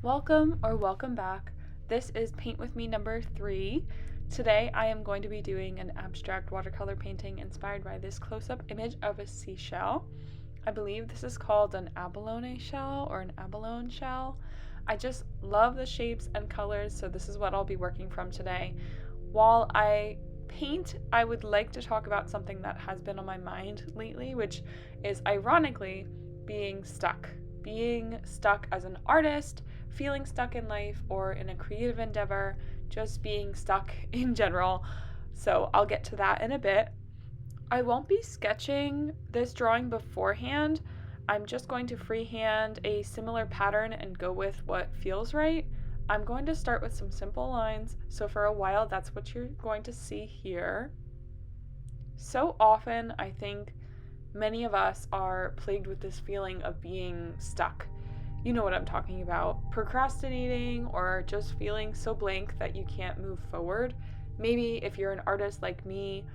Welcome back. This is Paint With Me number 3. Today I am going to be doing an abstract watercolor painting inspired by this close-up image of a seashell. I believe this is called an abalone shell or an abalone shell. I just love the shapes and colors, so this is what I'll be working from today. While I paint, I would like to talk about something that has been on my mind lately, which is ironically being stuck. Being stuck as an artist, feeling stuck in life or in a creative endeavor, just being stuck in general. So I'll get to that in a bit. I won't be sketching this drawing beforehand. I'm just going to freehand a similar pattern and go with what feels right. I'm going to start with some simple lines, so for a while that's what you're going to see here. So often I think many of us are plagued with this feeling of being stuck. You know what I'm talking about. Procrastinating or just feeling so blank that you can't move forward. Maybe if you're an artist like me,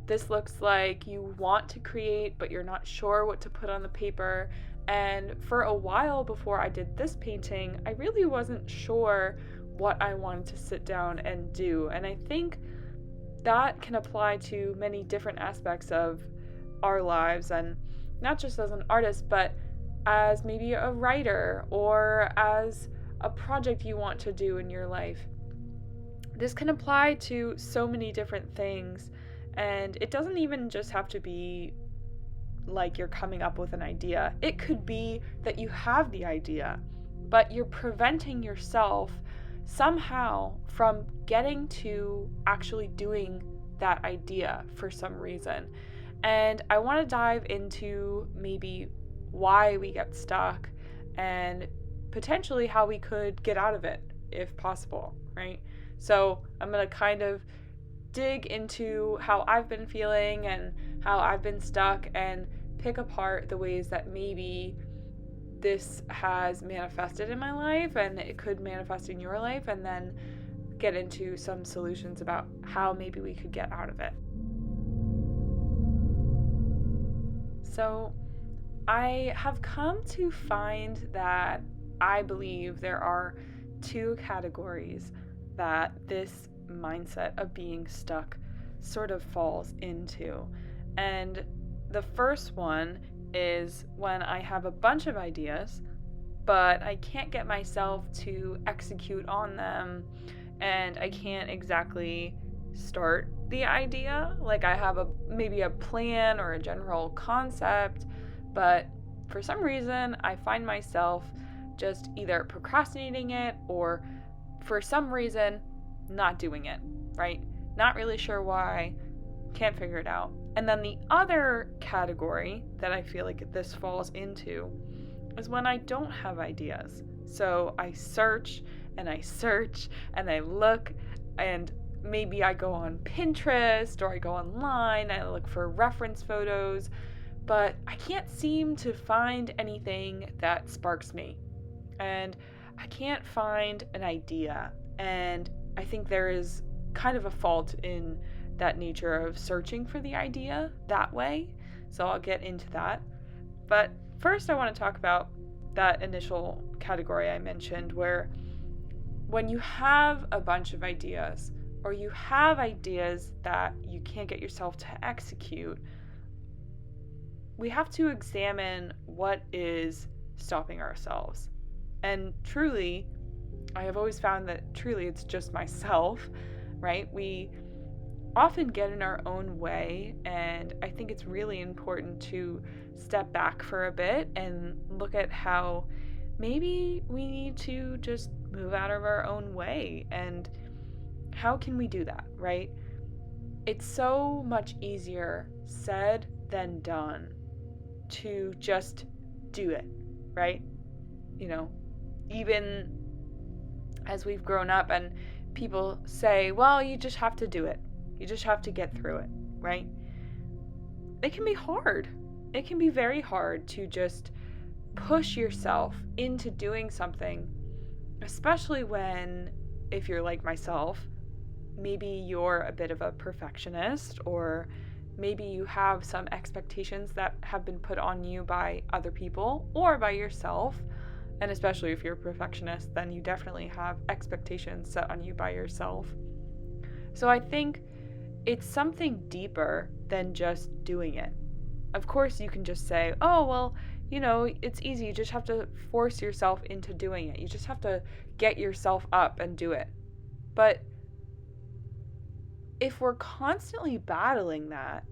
this looks like you want to create, but you're not sure what to put on the paper. And for a while before I did this painting, I really wasn't sure what I wanted to sit down and do. And I think that can apply to many different aspects of our lives, and not just as an artist, but as maybe a writer or as a project you want to do in your life. This can apply to so many different things, and it doesn't even just have to be like you're coming up with an idea. It could be that you have the idea, but you're preventing yourself somehow from getting to actually doing that idea for some reason. And I want to dive into maybe why we get stuck and potentially how we could get out of it if possible, right? So I'm going to kind of dig into how I've been feeling and how I've been stuck and pick apart the ways that maybe this has manifested in my life and it could manifest in your life, and then get into some solutions about how maybe we could get out of it. So I have come to find that I believe there are two categories that this mindset of being stuck sort of falls into. And the first one is when I have a bunch of ideas, but I can't get myself to execute on them, and I can't exactly start the idea. Like I have maybe a plan or a general concept, but for some reason I find myself just either procrastinating it or for some reason not doing it, right? Not really sure why, can't figure it out. And then the other category that I feel like this falls into is when I don't have ideas. So I search and I search and I look, and maybe I go on Pinterest or I go online and I look for reference photos, but I can't seem to find anything that sparks me. And I can't find an idea. And I think there is kind of a fault in that nature of searching for the idea that way. So I'll get into that. But first I want to talk about that initial category I mentioned, where when you have a bunch of ideas, or you have ideas that you can't get yourself to execute, we have to examine what is stopping ourselves. And truly, I have always found that truly it's just myself, right? We often get in our own way, and I think it's really important to step back for a bit and look at how maybe we need to just move out of our own way. And how can we do that, right? It's so much easier said than done to just do it, right? You know, even as we've grown up and people say, well, you just have to do it. You just have to get through it, right? It can be hard. It can be very hard to just push yourself into doing something, especially when, if you're like myself, maybe you're a bit of a perfectionist, or maybe you have some expectations that have been put on you by other people or by yourself And especially if you're a perfectionist, then you definitely have expectations set on you by yourself. So I think it's something deeper than just doing it. Of course, you can just say, oh, well, it's easy. You just have to force yourself into doing it. You just have to get yourself up and do it. But if we're constantly battling that,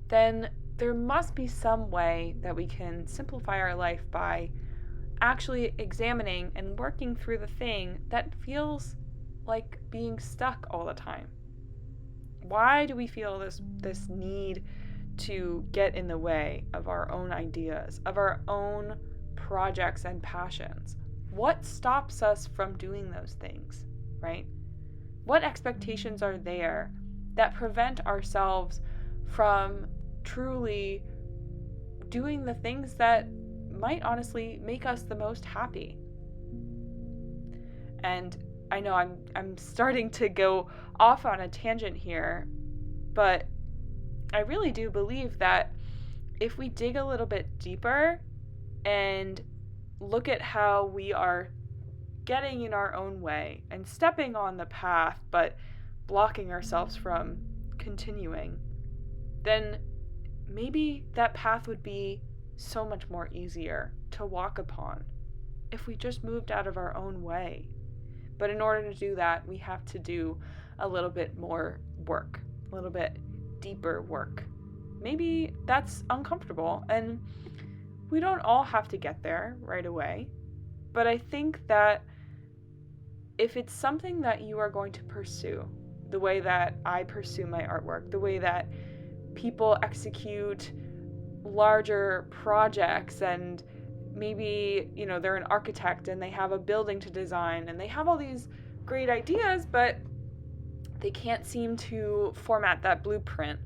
then there must be some way that we can simplify our life by actually examining and working through the thing that feels like being stuck all the time. Why do we feel this need to get in the way of our own ideas, of our own projects and passions? What stops us from doing those things, right? What expectations are there that prevent ourselves from truly doing the things that might honestly make us the most happy? And I know I'm starting to go off on a tangent here, but I really do believe that if we dig a little bit deeper and look at how we are getting in our own way and stepping on the path but blocking ourselves from continuing, then maybe that path would be so much more easier to walk upon if we just moved out of our own way. But in order to do that, we have to do a little bit more work, a little bit deeper work. Maybe that's uncomfortable, and we don't all have to get there right away. But I think that if it's something that you are going to pursue, the way that I pursue my artwork, the way that people execute larger projects, and maybe, they're an architect and they have a building to design and they have all these great ideas, but they can't seem to format that blueprint.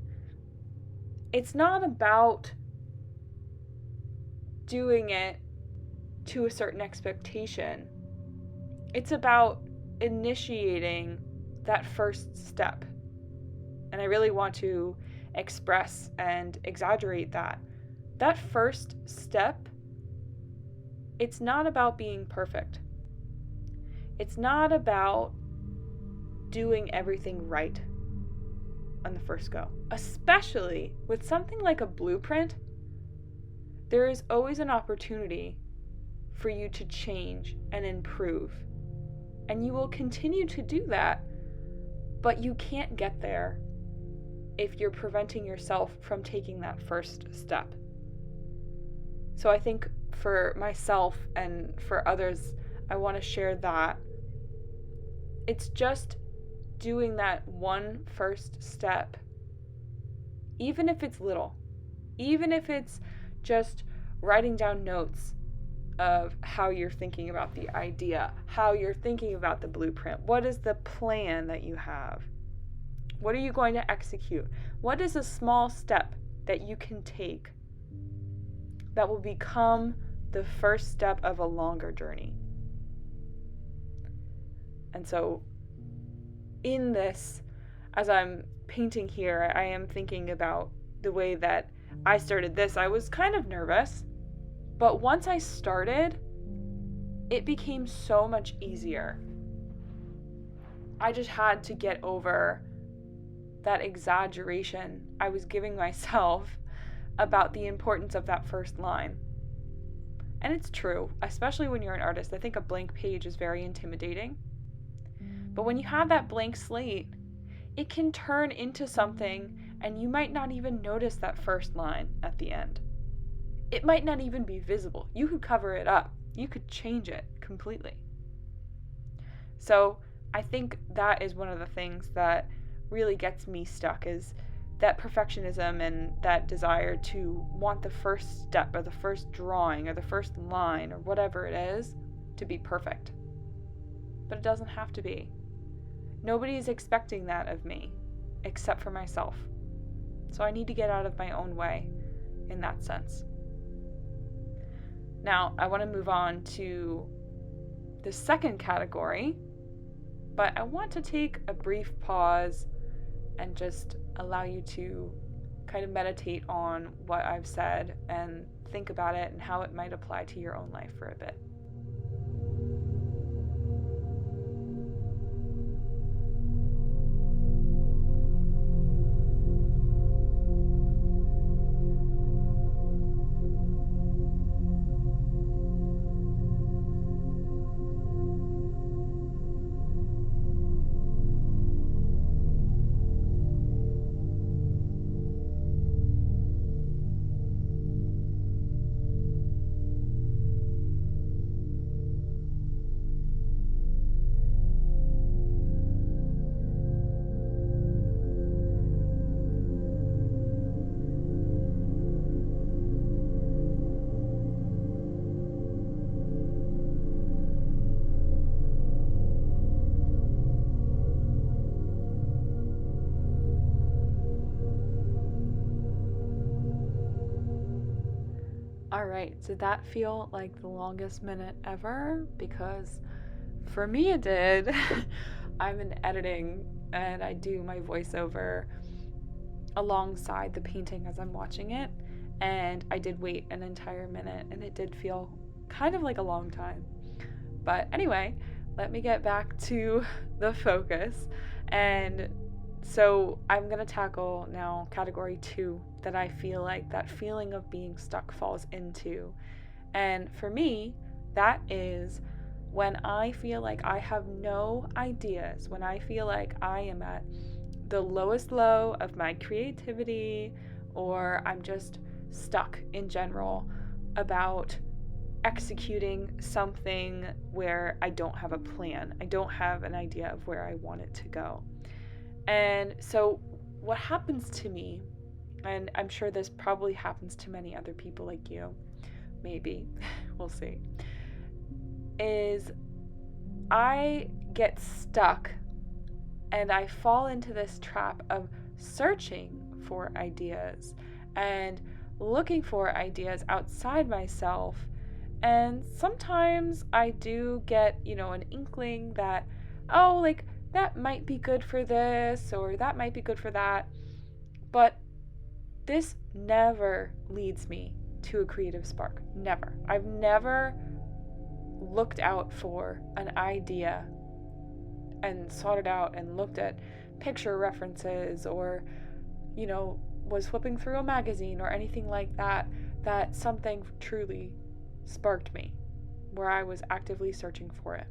It's not about doing it to a certain expectation. It's about initiating that first step. And I really want to express and exaggerate that. That first step, it's not about being perfect. It's not about doing everything right on the first go. Especially with something like a blueprint, there is always an opportunity for you to change and improve. And you will continue to do that, but you can't get there if you're preventing yourself from taking that first step. So I think for myself and for others, I want to share that it's just doing that one first step, even if it's little, even if it's just writing down notes of how you're thinking about the idea, how you're thinking about the blueprint. What is the plan that you have? What are you going to execute? What is a small step that you can take that will become the first step of a longer journey? And so in this, as I'm painting here, I am thinking about the way that I started this. I was kind of nervous, but once I started, it became so much easier. I just had to get over that exaggeration I was giving myself about the importance of that first line. And it's true, especially when you're an artist. I think a blank page is very intimidating. But when you have that blank slate, it can turn into something, and you might not even notice that first line at the end. It might not even be visible. You could cover it up. You could change it completely. So I think that is one of the things that really gets me stuck, is that perfectionism and that desire to want the first step or the first drawing or the first line or whatever it is to be perfect. But it doesn't have to be. Nobody is expecting that of me except for myself. So I need to get out of my own way in that sense. Now, I want to move on to the second category, but I want to take a brief pause and just allow you to kind of meditate on what I've said and think about it and how it might apply to your own life for a bit. All right, did that feel like the longest minute ever? Because for me it did. I'm in editing and I do my voiceover alongside the painting as I'm watching it, and I did wait an entire minute and it did feel kind of like a long time. But anyway, let me get back to the focus. And so I'm going to tackle now category 2 that I feel like that feeling of being stuck falls into. And for me, that is when I feel like I have no ideas, when I feel like I am at the lowest low of my creativity, or I'm just stuck in general about executing something where I don't have a plan. I don't have an idea of where I want it to go. And so what happens to me, and I'm sure this probably happens to many other people like you, maybe, we'll see, is I get stuck and I fall into this trap of searching for ideas and looking for ideas outside myself. And sometimes I do get, an inkling that, oh, like, that might be good for this or that might be good for that. But this never leads me to a creative spark. Never. I've never looked out for an idea and sought it out and looked at picture references or, was flipping through a magazine or anything like that, that something truly sparked me where I was actively searching for it.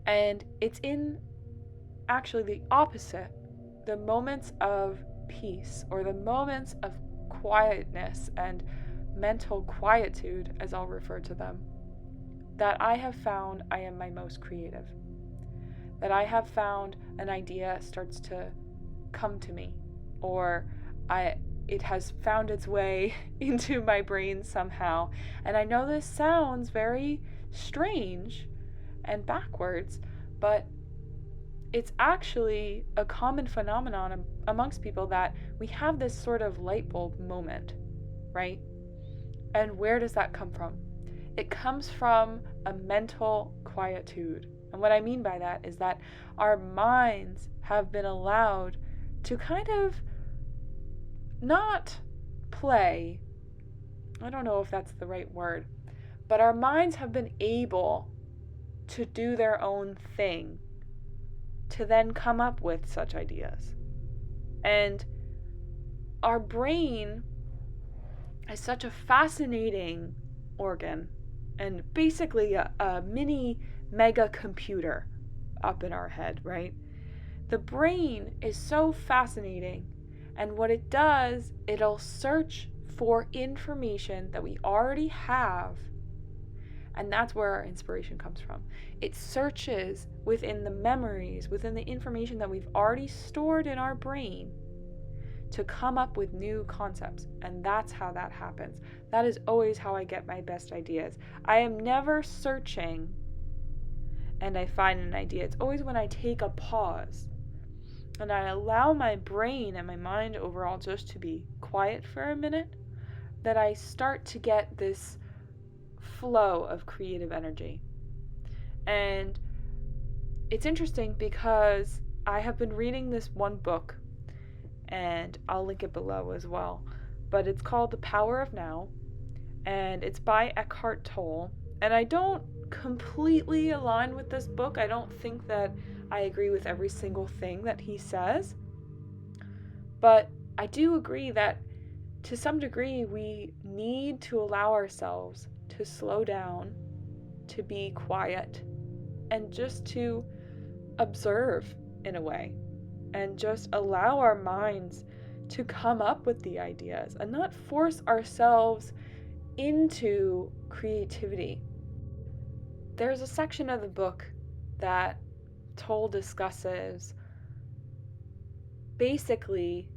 And it's in actually the opposite, the moments of peace or the moments of quietness and mental quietude, as I'll refer to them, that I have found I am my most creative. That I have found an idea starts to come to me, or it has found its way into my brain somehow. And I know this sounds very strange and backwards, but it's actually a common phenomenon amongst people that we have this sort of light bulb moment, right? And where does that come from? It comes from a mental quietude. And what I mean by that is that our minds have been allowed to kind of not play. I don't know if that's the right word, but our minds have been able to do their own thing, to then come up with such ideas. And our brain is such a fascinating organ and basically a mini mega computer up in our head, right? The brain is so fascinating, and what it does, it'll search for information that we already have. And that's where our inspiration comes from. It searches within the memories, within the information that we've already stored in our brain to come up with new concepts. And that's how that happens. That is always how I get my best ideas. I am never searching and I find an idea. It's always when I take a pause and I allow my brain and my mind overall just to be quiet for a minute, that I start to get this flow of creative energy. And it's interesting because I have been reading this one book, and I'll link it below as well. But it's called The Power of Now, and it's by Eckhart Tolle. And I don't completely align with this book. I don't think that I agree with every single thing that he says. But I do agree that to some degree we need to allow ourselves to slow down, to be quiet, and just to observe in a way, and just allow our minds to come up with the ideas and not force ourselves into creativity. There's a section of the book that Tolle discusses basically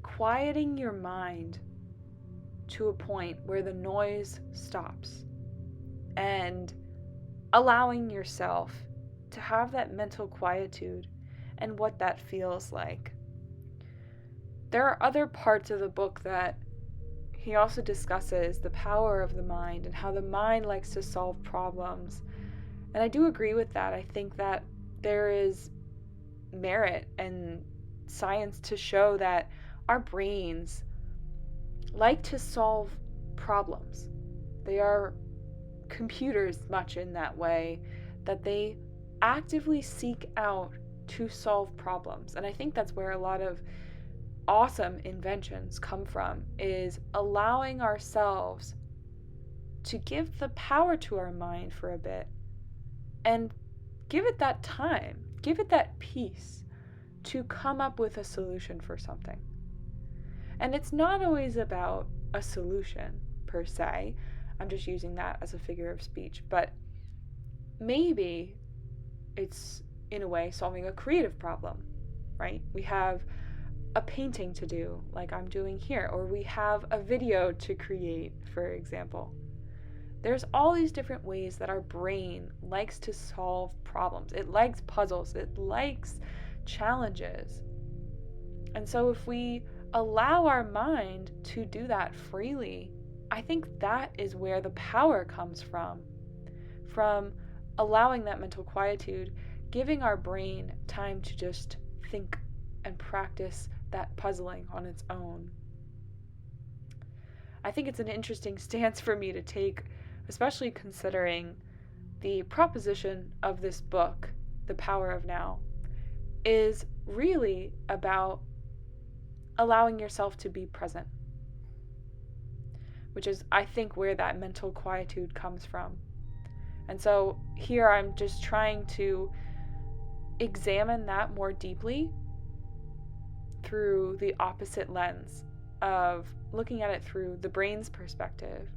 quieting your mind to a point where the noise stops and allowing yourself to have that mental quietude and what that feels like. There are other parts of the book that he also discusses the power of the mind and how the mind likes to solve problems. And I do agree with that. I think that there is merit and science to show that our brains like to solve problems. They are computers much in that way, that they actively seek out to solve problems. And I think that's where a lot of awesome inventions come from, is allowing ourselves to give the power to our mind for a bit and give it that time, give it that peace to come up with a solution for something. And it's not always about a solution per se. I'm just using that as a figure of speech, but maybe it's in a way solving a creative problem, right? We have a painting to do, like I'm doing here, or we have a video to create, for example. There's all these different ways that our brain likes to solve problems. It likes puzzles, it likes challenges. And so if we allow our mind to do that freely, I think that is where the power comes from allowing that mental quietude, giving our brain time to just think and practice that puzzling on its own. I think it's an interesting stance for me to take, especially considering the proposition of this book, The Power of Now, is really about allowing yourself to be present, which is, I think, where that mental quietude comes from. And so here I'm just trying to examine that more deeply through the opposite lens of looking at it through the brain's perspective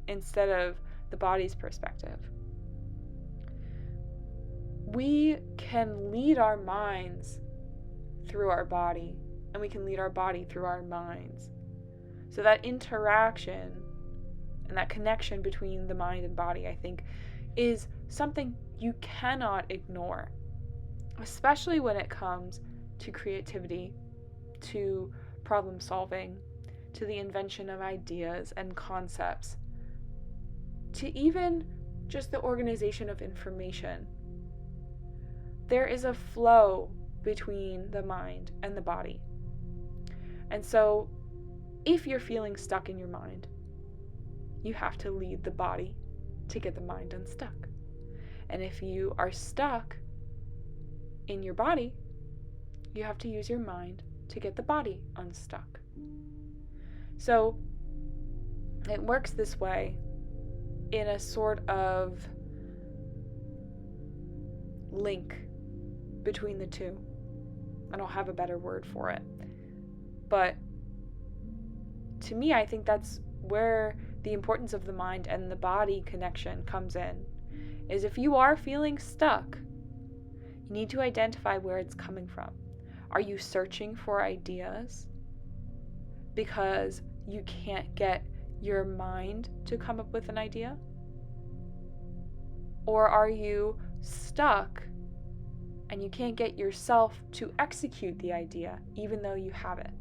instead of the body's perspective. We can lead our minds through our body, and we can lead our body through our minds. So that interaction and that connection between the mind and body, I think, is something you cannot ignore, especially when it comes to creativity, to problem solving, to the invention of ideas and concepts, to even just the organization of information. There is a flow between the mind and the body. And so if you're feeling stuck in your mind, you have to lead the body to get the mind unstuck. And if you are stuck in your body, you have to use your mind to get the body unstuck. So it works this way in a sort of link between the two. I don't have a better word for it. But to me, I think that's where the importance of the mind and the body connection comes in, is if you are feeling stuck, you need to identify where it's coming from. Are you searching for ideas because you can't get your mind to come up with an idea? Or are you stuck and you can't get yourself to execute the idea even though you have it?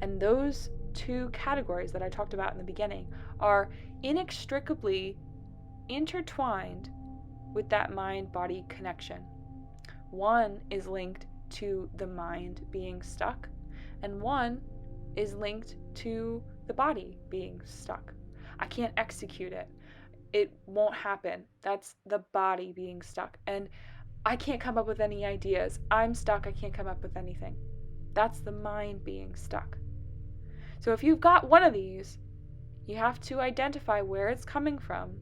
And those two categories that I talked about in the beginning are inextricably intertwined with that mind-body connection. One is linked to the mind being stuck, and one is linked to the body being stuck. I can't execute it. It won't happen. That's the body being stuck. And I can't come up with any ideas. I'm stuck. I can't come up with anything. That's the mind being stuck. So if you've got one of these, you have to identify where it's coming from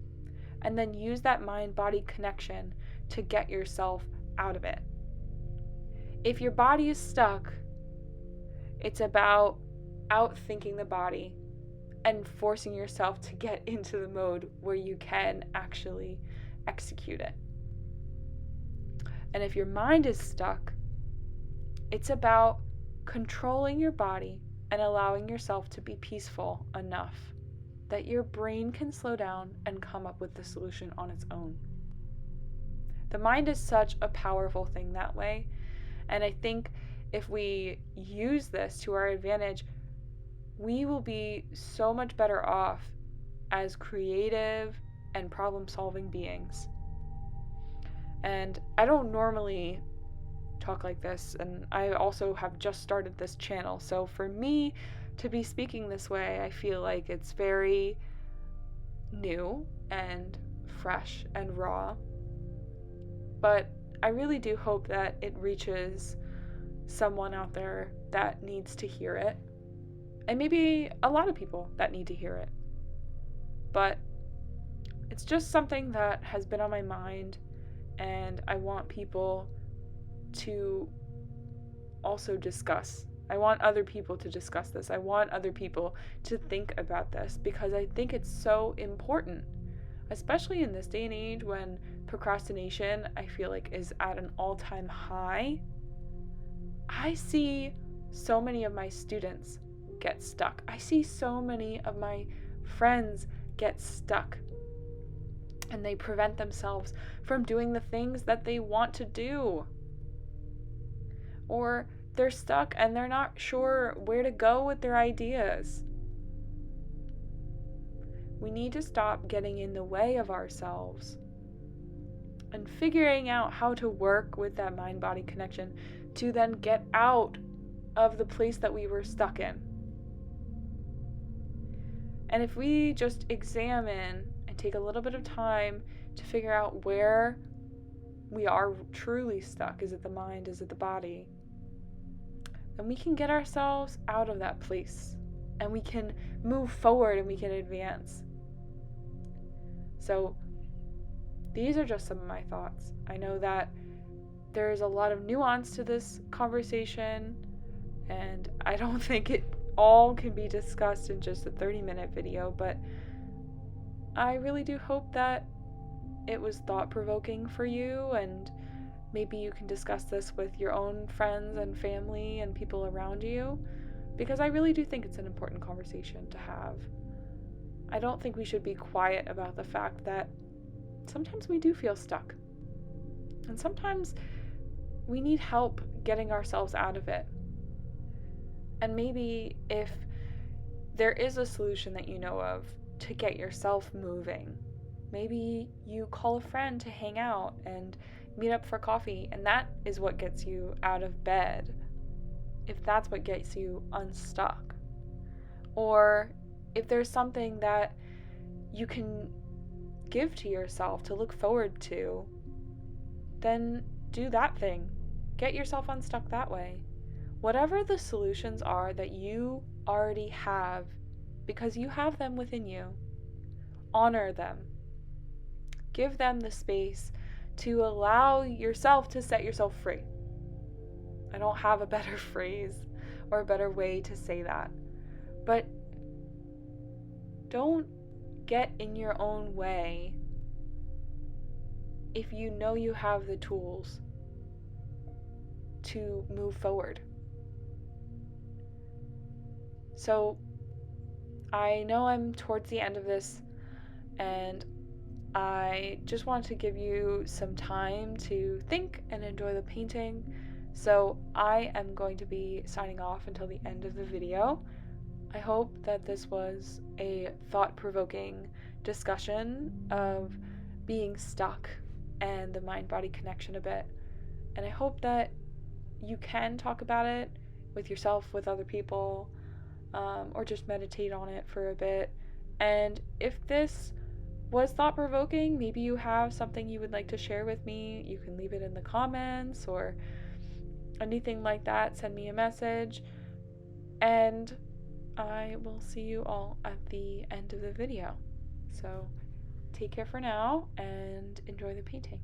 and then use that mind-body connection to get yourself out of it. If your body is stuck, it's about outthinking the body and forcing yourself to get into the mode where you can actually execute it. And if your mind is stuck, it's about controlling your body and allowing yourself to be peaceful enough that your brain can slow down and come up with the solution on its own. The mind is such a powerful thing that way, and I think if we use this to our advantage, we will be so much better off as creative and problem-solving beings. And I don't normally talk like this, and I also have just started this channel, so for me to be speaking this way, I feel like it's very new and fresh and raw. But I really do hope that it reaches someone out there that needs to hear it, and maybe a lot of people that need to hear it. But it's just something that has been on my mind, and I want people to also discuss. I want other people to discuss this. I want other people to think about this because I think it's so important, especially in this day and age when procrastination, I feel like, is at an all-time high. I see so many of my students get stuck. I see so many of my friends get stuck, and they prevent themselves from doing the things that they want to do. Or they're stuck and they're not sure where to go with their ideas. We need to stop getting in the way of ourselves and figuring out how to work with that mind-body connection to then get out of the place that we were stuck in. And if we just examine and take a little bit of time to figure out where we are truly stuck, is it the mind, is it the body, then we can get ourselves out of that place and we can move forward and we can advance. So these are just some of my thoughts. I know that there's a lot of nuance to this conversation, and I don't think it all can be discussed in just a 30-minute video, but I really do hope that it was thought-provoking for you, and maybe you can discuss this with your own friends and family and people around you, because I really do think it's an important conversation to have. I don't think we should be quiet about the fact that sometimes we do feel stuck, and sometimes we need help getting ourselves out of it. And maybe if there is a solution that you know of to get yourself moving, maybe you call a friend to hang out and meet up for coffee, and that is what gets you out of bed, if that's what gets you unstuck. Or if there's something that you can give to yourself to look forward to, then do that thing. Get yourself unstuck that way. Whatever the solutions are that you already have, because you have them within you, honor them. Give them the space to allow yourself to set yourself free. I don't have a better phrase or a better way to say that, but don't get in your own way if you know you have the tools to move forward. So I know I'm towards the end of this, and I just want to give you some time to think and enjoy the painting. So I am going to be signing off until the end of the video. I hope that this was a thought-provoking discussion of being stuck and the mind-body connection a bit. And I hope that you can talk about it with yourself, with other people, or just meditate on it for a bit. And if this was thought provoking, maybe you have something you would like to share with me, you can leave it in the comments or anything like that. Send me a message, and I will see you all at the end of the video. So take care for now and enjoy the painting.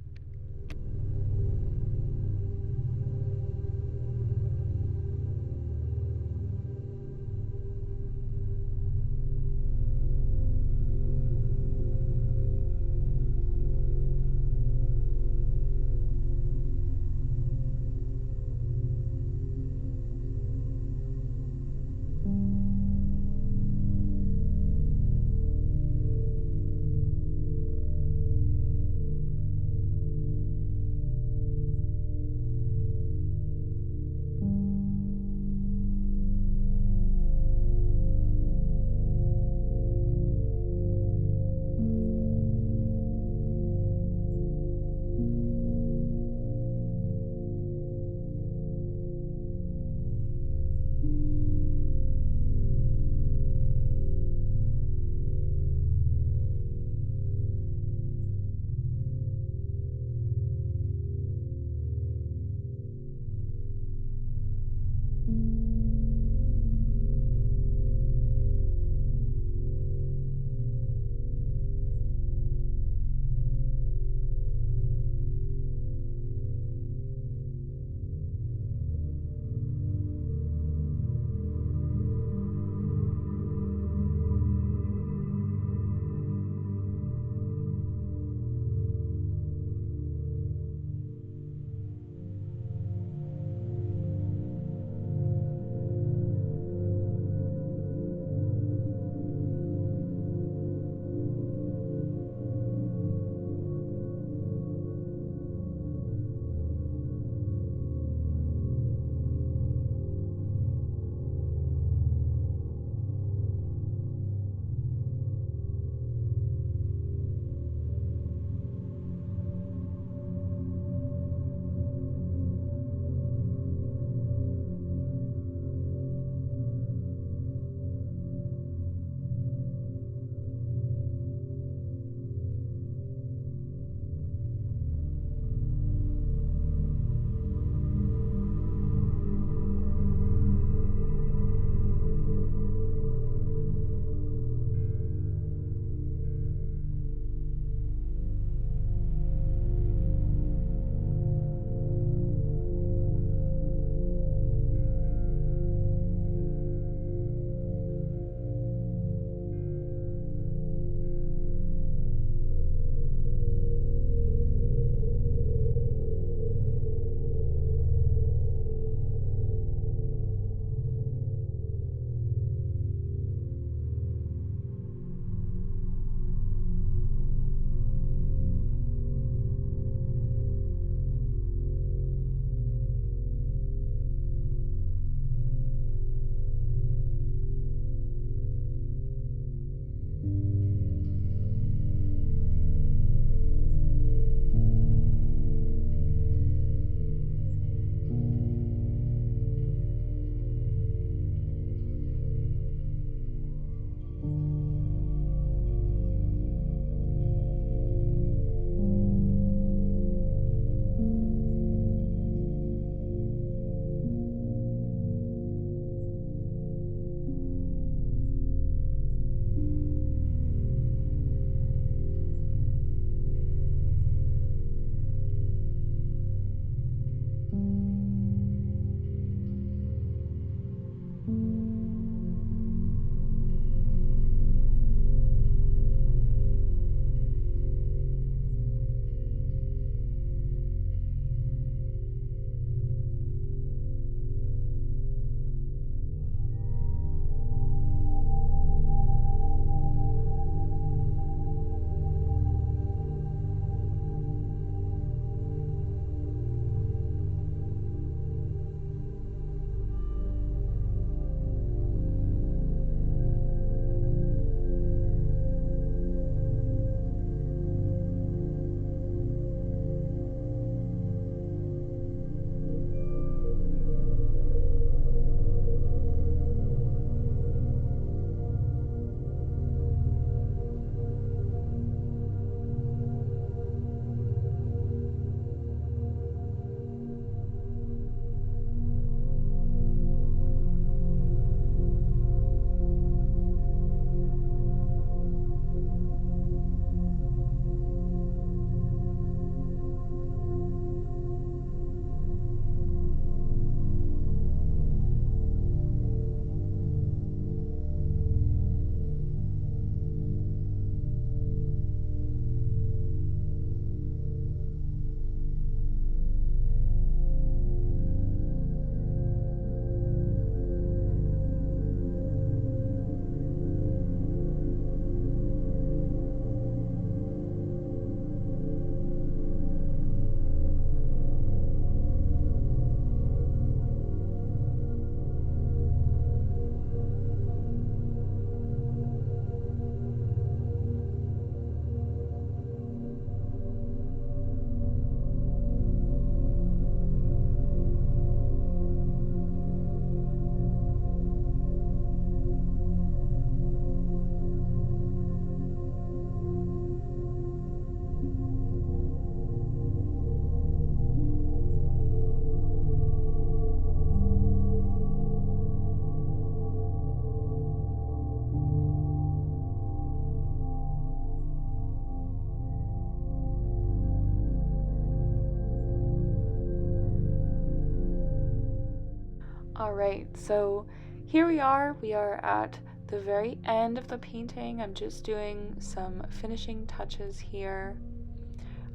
Alright, so here we are. We are at the very end of the painting. I'm just doing some finishing touches here.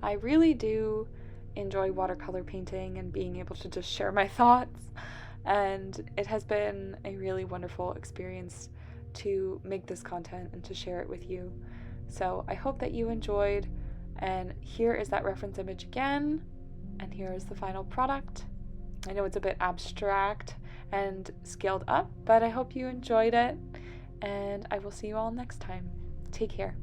I really do enjoy watercolor painting and being able to just share my thoughts, and it has been a really wonderful experience to make this content and to share it with you. So I hope that you enjoyed, and here is that reference image again, and here is the final product. I know it's a bit abstract and scaled up, but I hope you enjoyed it, and I will see you all next time. Take care.